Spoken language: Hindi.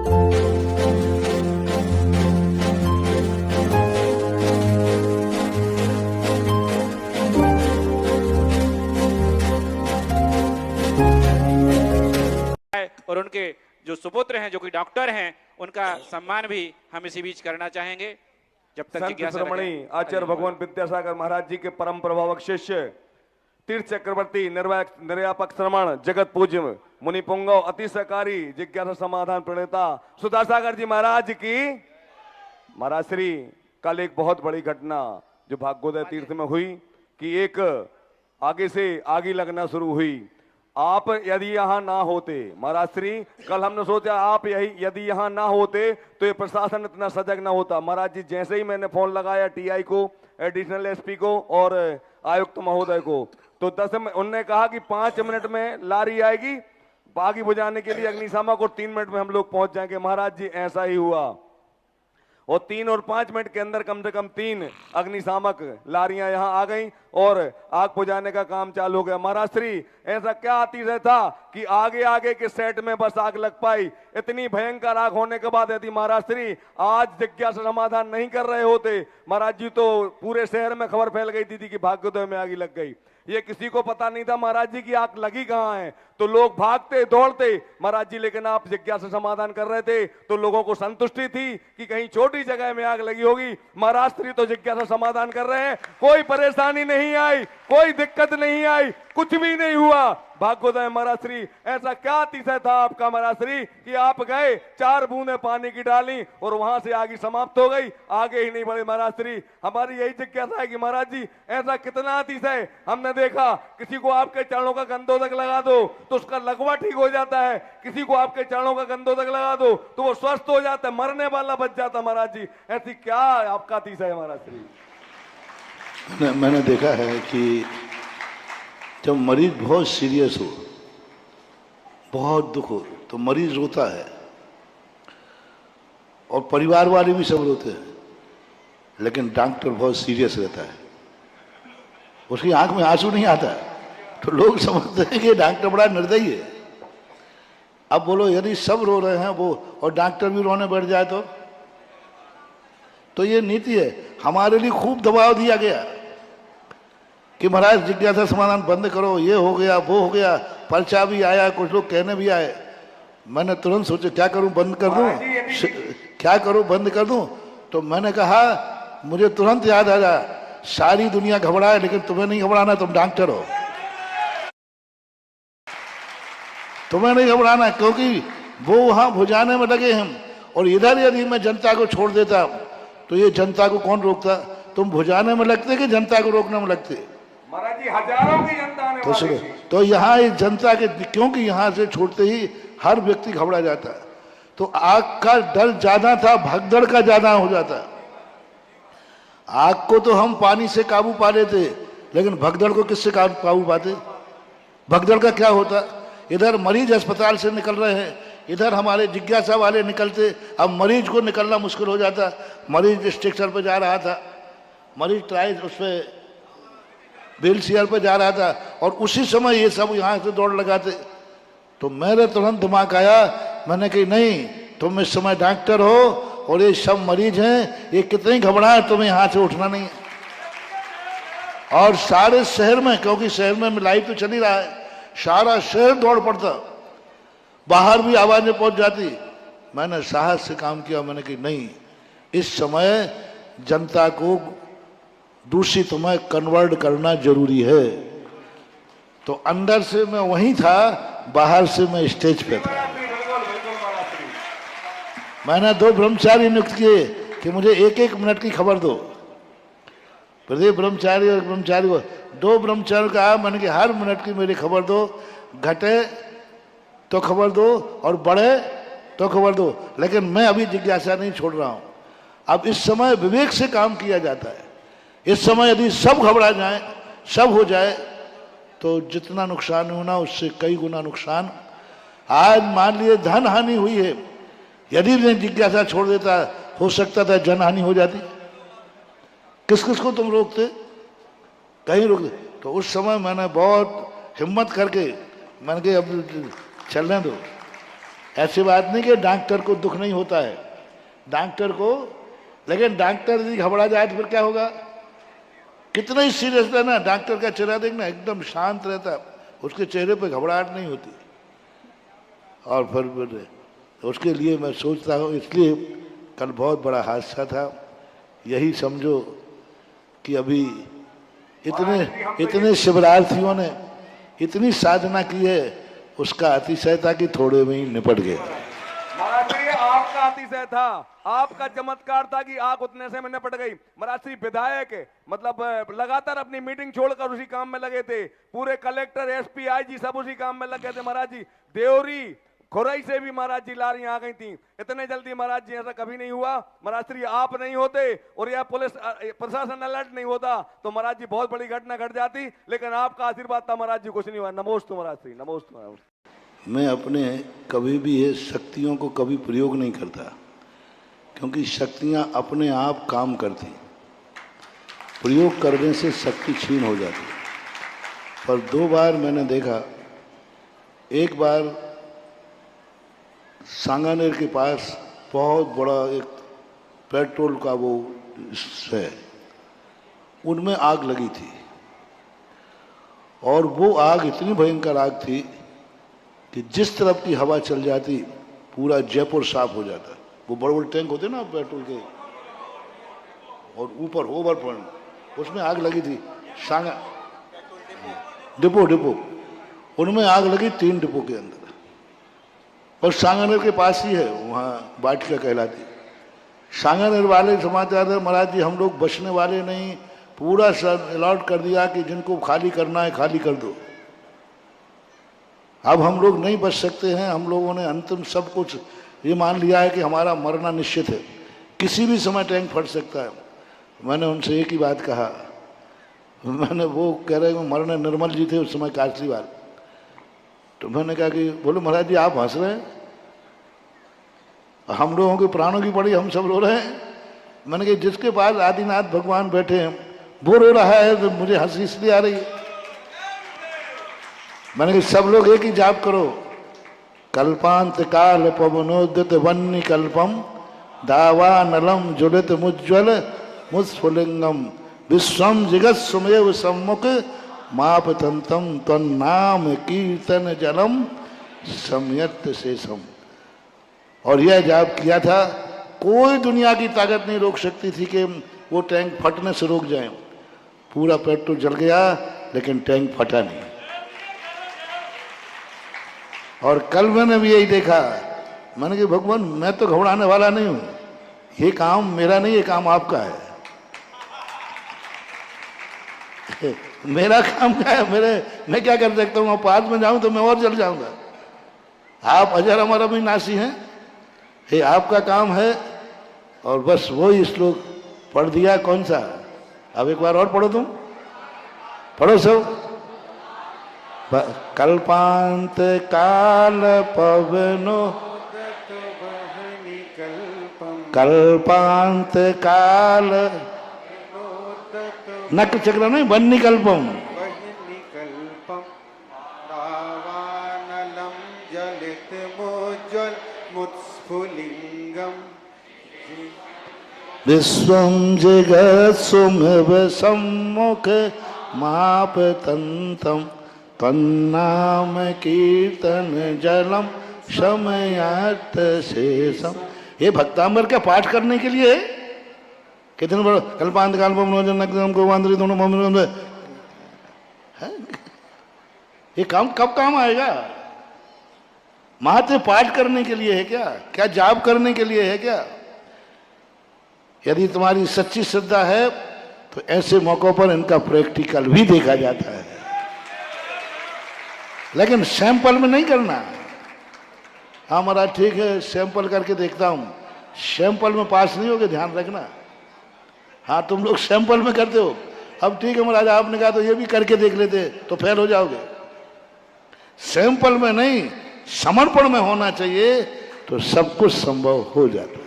और उनके जो सुपुत्र हैं जो कि डॉक्टर हैं उनका सम्मान भी हम इसी बीच करना चाहेंगे। जब तक जिज्ञासा श्रमणी आचार्य भगवान विद्यासागर महाराज जी के परम प्रभावक शिष्य तीर्थ चक्रवर्ती निर्यापक श्रमण जगत पूज्य मुनि पुंगव अतिशयकारी जिज्ञासा समाधान प्रणेता सुधासागर जी महाराज की। महाराज श्री कल एक बहुत बड़ी घटना जो भाग्योदय तीर्थ में हुई कि एक आगे से आगी लगना शुरू हुई। आप यदि यहाँ ना होते महाराज श्री, कल हमने सोचा आप यदि यहाँ ना होते तो ये प्रशासन इतना सजग ना होता। महाराज जी जैसे ही मैंने फोन लगाया टीआई को, एडिशनल एसपी को और आयुक्त महोदय को, तो 10 में उन्होंने कहा कि 5 मिनट में लारी आएगी आग बुझाने के लिए अग्निशामक और 3 मिनट में हम लोग पहुंच जाएंगे। महाराज जी ऐसा ही हुआ और 3 और 5 मिनट के अंदर कम से कम 3 अग्निशामक लारियां यहां आ गईं और आग बुझाने का काम चालू हो गया। महाराज श्री ऐसा क्या अतिशय था कि आगे आगे के सेट में बस आग लग पाई। इतनी भयंकर आग होने के बाद यदि महाराज श्री आज जिज्ञासा समाधान नहीं कर रहे होते महाराज जी तो पूरे शहर में खबर फैल गई थी कि भाग्योदय में आग लग गई। ये किसी को पता नहीं था महाराज जी की आग लगी कहां है, तो लोग भागते दौड़ते महाराज जी, लेकिन आप जिज्ञासा समाधान कर रहे थे तो लोगों को संतुष्टि थी कि कहीं छोटी जगह में आग लगी होगी। महाराज श्री तो जिज्ञासा समाधान कर रहे हैं, कोई परेशानी नहीं आई, कोई दिक्कत नहीं आई, कुछ भी नहीं हुआ। भाग्योदय महाराज श्री ऐसा क्या अतिशय था आपका महाराज श्री कि आप गए 4 बूंदे पानी की डाली और वहां से आगे समाप्त हो गई, आगे ही नहीं बढ़े। महाराज श्री हमारी यही जिज्ञासा है कि महाराज जी ऐसा कितना अतिशय हमने देखा, किसी को आपके चरणों का गंधोदक लगा दो तो उसका लगवा ठीक हो जाता है, किसी को आपके चरणों का गंधोदक लगा दो तो वो स्वस्थ हो जाता है, मरने वाला बच जाता। महाराज जी ऐसी क्या आपका अतिशय है महाराज श्री? मैंने देखा है कि जब मरीज बहुत सीरियस हो, बहुत दुख हो, तो मरीज रोता है और परिवार वाले भी सब रोते हैं, लेकिन डॉक्टर बहुत सीरियस रहता है, उसकी आंख में आंसू नहीं आता तो लोग समझते हैं कि डॉक्टर बड़ा निर्दयी है। अब बोलो यदि सब रो रहे हैं वो और डॉक्टर भी रोने बैठ जाए तो ये नीति है। हमारे लिए खूब दबाव दिया गया कि महाराज जिज्ञासा समाधान बंद करो, ये हो गया वो हो गया, पर्चा भी आया, कुछ लोग कहने भी आए। मैंने तुरंत सोचा क्या करूं, बंद कर दूं, क्या करूं, बंद कर दूं? तो मैंने कहा मुझे तुरंत याद आया सारी दुनिया घबराए लेकिन तुम्हें नहीं घबराना, तुम डॉक्टर हो, तुम्हें नहीं घबराना, क्योंकि वो वहां बुझाने में लगे हैं और इधर यदि मैं जनता को छोड़ देता तो ये जनता को कौन रोकता? तुम बुझाने में लगते कि जनता को रोकने में लगते? महाराज जी हजारों की जनता ने तो सुनो, तो यहाँ इस जनता के, क्योंकि यहाँ से छोड़ते ही हर व्यक्ति घबरा जाता है, तो आग का डर ज्यादा था, भगदड़ का ज्यादा हो जाता। आग को तो हम पानी से काबू पा लेते, लेकिन भगदड़ को किससे काबू पाते? भगदड़ का क्या होता? इधर मरीज अस्पताल से निकल रहे हैं, इधर हमारे जिज्ञासा वाले निकलते, अब मरीज को निकलना मुश्किल हो जाता। मरीज स्ट्रक्चर पर जा रहा था, मरीज ट्राइज उस पर व्हील चेयर पर जा रहा था और उसी समय ये सब यहाँ से दौड़ लगाते। तो मेरे तुरंत दिमाग आया, मैंने कही नहीं, तुम इस समय डॉक्टर हो और ये सब मरीज हैं, ये कितने घबराए, तुम्हें यहाँ से उठना नहीं है। और सारे शहर में, क्योंकि शहर में लाइट तो चल ही रहा है, सारा शहर दौड़ पड़ता, बाहर भी आवाजें पहुंच जाती। मैंने साहस से काम किया, मैंने कही नहीं, इस समय जनता को दूषित में कन्वर्ट करना जरूरी है। तो अंदर से मैं वहीं था, बाहर से मैं स्टेज पे था। मैंने 2 ब्रह्मचारी नियुक्त किए कि मुझे 1-1 मिनट की खबर दो। प्रत्येक ब्रह्मचारी और ब्रह्मचारी को 2 ब्रह्मचारियों का आया, मैंने कि हर मिनट की मेरी खबर दो, घटे तो खबर दो और बढ़े तो खबर दो, लेकिन मैं अभी जिज्ञासा नहीं छोड़ रहा हूं। अब इस समय विवेक से काम किया जाता है। इस समय यदि सब घबरा जाए, सब हो जाए, तो जितना नुकसान होना उससे कई गुना नुकसान। आज मान लिए धन हानि हुई है, यदि मैं जिज्ञासा छोड़ देता हो सकता था जन हानि हो जाती। किस किस को तुम रोकते? कहीं रोकते। तो उस समय मैंने बहुत हिम्मत करके मैंने कहा अब चलने दो, ऐसी बात नहीं कि डॉक्टर को दुख नहीं होता है, डॉक्टर को, लेकिन डॉक्टर यदि घबरा जाए तो फिर क्या होगा? कितना ही सीरियस है ना, डॉक्टर का चेहरा देखना एकदम शांत रहता, उसके चेहरे पे घबराहट नहीं होती। और फिर उसके लिए मैं सोचता हूँ, इसलिए कल बहुत बड़ा हादसा था। यही समझो कि अभी इतने शिवरार्थियों ने इतनी साधना की है, उसका अतिशयता की थोड़े में ही निपट गया। महाराज जी, आपका अतिशय था, आपका चमत्कार था कि आग उतने से में निपट गई। महाराज श्री विधायक मतलब लगातार अपनी मीटिंग छोड़कर उसी काम में लगे थे, पूरे कलेक्टर, एसपी, आईजी सब उसी काम में लगे थे। महाराज जी देवरी खुरई से भी महाराज जी लारियां आ गई थी, इतने जल्दी महाराज जी ऐसा कभी नहीं हुआ। महाराज श्री आप नहीं होते और यह पुलिस प्रशासन अलर्ट नहीं होता तो महाराज जी बहुत बड़ी घटना घट जाती, लेकिन आपका आशीर्वाद था महाराज जी, कुछ नहीं हुआ। नमोस्तु महाराज श्री, नमोस्तु। मैं अपने कभी भी ये शक्तियों को कभी प्रयोग नहीं करता, क्योंकि शक्तियां अपने आप काम करती, प्रयोग करने से शक्ति क्षीण हो जाती। पर 2 बार मैंने देखा, एक बार सांगानेर के पास बहुत बड़ा एक पेट्रोल का वो है, उनमें आग लगी थी, और वो आग इतनी भयंकर आग थी कि जिस तरफ की हवा चल जाती पूरा जयपुर साफ हो जाता। वो बड़े बड़े टैंक होते ना पेट्रोल के, और ऊपर ओवरफ्रंट उसमें आग लगी थी। सांगा डिपो उनमें आग लगी 3 डिपो के अंदर, और सांगानेर के पास ही है, वहाँ बाटिका कहलाती। सांगानेर वाले समाचार है, महाराज जी हम लोग बचने वाले नहीं, पूरा सब अलॉट कर दिया कि जिनको खाली करना है खाली कर दो। अब हम लोग नहीं बच सकते हैं, हम लोगों ने अंतिम सब कुछ ये मान लिया है कि हमारा मरना निश्चित है, किसी भी समय टैंक फट सकता है। मैंने उनसे एक ही बात कहा, मैंने वो कह रहे मरने निर्मल जी थे उस समय कासलीवाल, तो मैंने कहा कि बोले महाराज जी आप हंस रहे हैं, हम लोगों के प्राणों की पड़ी हम सब रो रहे हैं। मैंने कहा जिसके पास आदिनाथ भगवान बैठे हैं वो रो रहा है तो मुझे हंसी इसलिए आ रही है। मैंने कहा सब लोग एक ही जाप करो, कल्पांत काल पवनोदित वन्य कल्पम दावानलम ज्वलित मुज्ज्वल मुस्फुलिंगम विश्वम जगत सुमेव सम्मुख माप तंतम तन्नाम कीर्तन जलम सम्यक्त शेषम। और यह जाप किया था, कोई दुनिया की ताकत नहीं रोक सकती थी कि वो टैंक फटने से रोक जाए। पूरा पेट्रोल जल गया लेकिन टैंक फटा नहीं। और कल मैंने भी यही देखा, मैंने कहा भगवान मैं तो घबराने वाला नहीं हूं, ये काम मेरा नहीं, ये काम आपका है। मेरा काम क्या है, मैं क्या कर सकता हूँ? पास में जाऊं तो मैं और जल जाऊंगा। आप अजर अमर अविनाशी हैं, ये आपका काम है। और बस वही श्लोक पढ़ दिया। कौन सा? अब एक बार और पढ़ो, तुम पढ़ो सब। कल्पांत काल पवनो कल्पांत काल नक चक्र नहीं वन्य कल्पम दावानलम जलित मुज्ज्वल मुस्फुलिंगम विश्वम जगत सुमेव सम्मुख माप तंतम तन्नाम कीर्तन जलम शमयात शेषम। ये भक्तांबर का पाठ करने के लिए कितने बड़ा कल्पांत काल को दोनों ये काम कब काम आएगा? मात्र पाठ करने के लिए है क्या जाप करने के लिए है क्या? यदि तुम्हारी सच्ची श्रद्धा है तो ऐसे मौकों पर इनका प्रैक्टिकल भी देखा जाता है, लेकिन सैंपल में नहीं करना। हाँ महाराज ठीक है, सैंपल करके देखता हूं, सैंपल में पास नहीं होगे, ध्यान रखना। हाँ तुम लोग सैंपल में करते हो, अब ठीक है महाराज आपने कहा तो ये भी करके देख लेते तो फेल हो जाओगे। सैंपल में नहीं, समर्पण में होना चाहिए तो सब कुछ संभव हो जाता है।